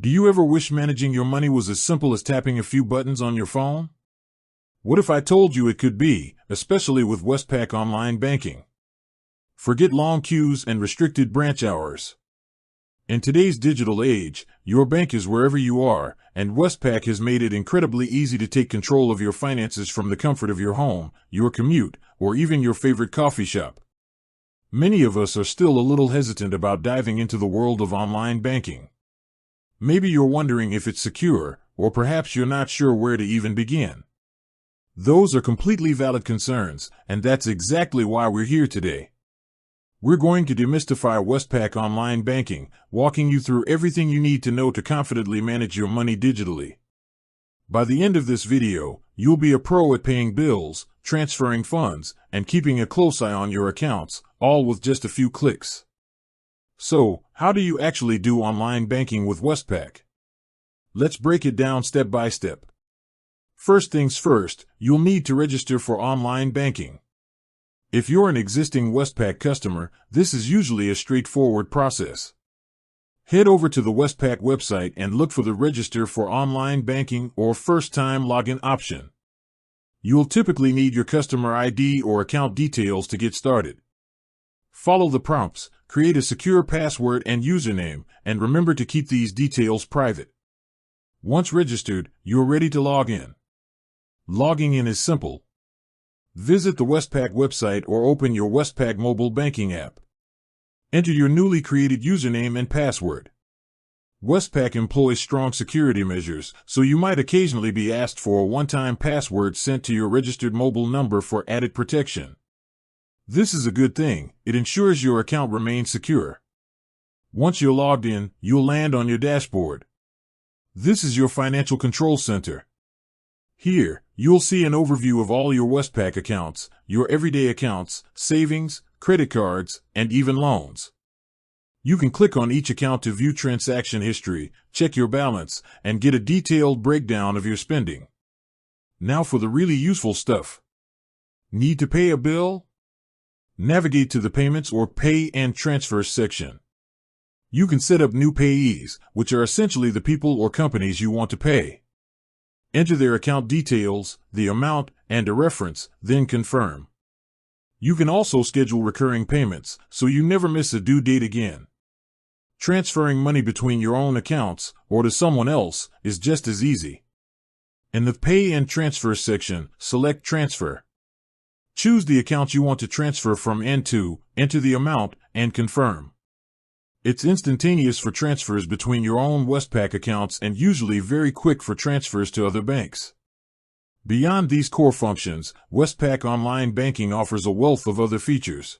Do you ever wish managing your money was as simple as tapping a few buttons on your phone? What if I told you it could be, especially with Westpac online banking? Forget long queues and restricted branch hours. In today's digital age, your bank is wherever you are, and Westpac has made it incredibly easy to take control of your finances from the comfort of your home, your commute, or even your favorite coffee shop. Many of us are still a little hesitant about diving into the world of online banking. Maybe you're wondering if it's secure, or perhaps you're not sure where to even begin. Those are completely valid concerns, and that's exactly why we're here today. We're going to demystify Westpac online banking, walking you through everything you need to know to confidently manage your money digitally. By the end of this video, you'll be a pro at paying bills, transferring funds, and keeping a close eye on your accounts, all with just a few clicks. So, how do you actually do online banking with Westpac? Let's break it down step by step. First things first, you'll need to register for online banking. If you're an existing Westpac customer, this is usually a straightforward process. Head over to the Westpac website and look for the Register for Online Banking or First-Time Login option. You'll typically need your customer ID or account details to get started. Follow the prompts, create a secure password and username, and remember to keep these details private. Once registered, you're ready to log in. Logging in is simple. Visit the Westpac website or open your Westpac mobile banking app. Enter your newly created username and password. Westpac employs strong security measures, so you might occasionally be asked for a one-time password sent to your registered mobile number for added protection. This is a good thing. It ensures your account remains secure. Once you're logged in, you'll land on your dashboard. This is your financial control center. Here, you'll see an overview of all your Westpac accounts, your everyday accounts, savings, credit cards, and even loans. You can click on each account to view transaction history, check your balance, and get a detailed breakdown of your spending. Now for the really useful stuff. Need to pay a bill? Navigate to the Payments or Pay and Transfer section. You can set up new payees, which are essentially the people or companies you want to pay. Enter their account details, the amount, and a reference, then confirm. You can also schedule recurring payments, so you never miss a due date again. Transferring money between your own accounts, or to someone else, is just as easy. In the Pay and Transfer section, select Transfer. Choose the account you want to transfer from and to, enter the amount, and confirm. It's instantaneous for transfers between your own Westpac accounts and usually very quick for transfers to other banks. Beyond these core functions, Westpac Online Banking offers a wealth of other features.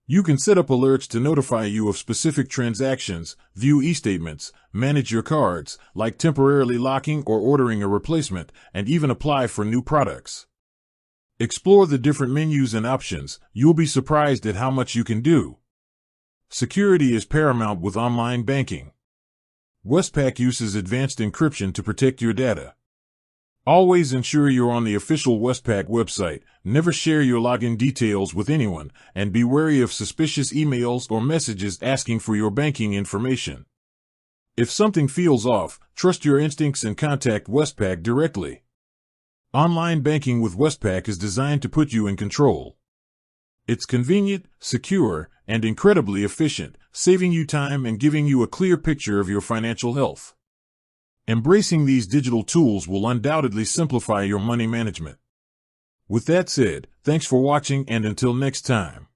You can set up alerts to notify you of specific transactions, view e-statements, manage your cards, like temporarily locking or ordering a replacement, and even apply for new products. Explore the different menus and options. You'll be surprised at how much you can do. Security is paramount with online banking. Westpac uses advanced encryption to protect your data. Always ensure you're on the official Westpac website, never share your login details with anyone, and be wary of suspicious emails or messages asking for your banking information. If something feels off, trust your instincts and contact Westpac directly. Online banking with Westpac is designed to put you in control. It's convenient, secure, and incredibly efficient, saving you time and giving you a clear picture of your financial health. Embracing these digital tools will undoubtedly simplify your money management. With that said, thanks for watching and until next time.